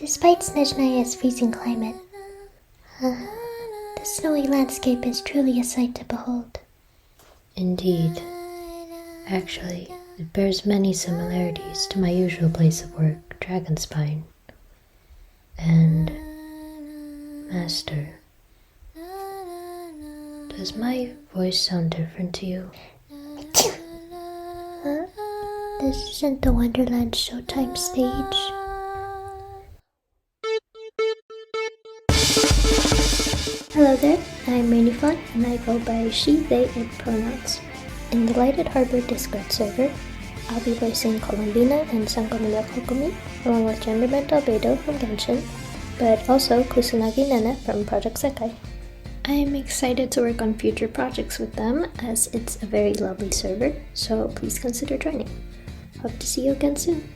Despite Snezhnaya's freezing climate, the snowy landscape is truly a sight to behold. Indeed. Actually, it bears many similarities to my usual place of work, Dragonspine. And, Master, does my voice sound different to you? This isn't the Wonderland Showtime stage. Hello there, I'm Raineyfon, and I go by she, they, it pronouns. In the Lighted Harbor Discord server, I'll be voicing Columbina and Sangono no Kokomi, along with Genderman Albedo from Genshin, but also Kusanagi Nena from Project Sekai. I'm excited to work on future projects with them, as it's a very lovely server, so please consider joining. Hope to see you again soon.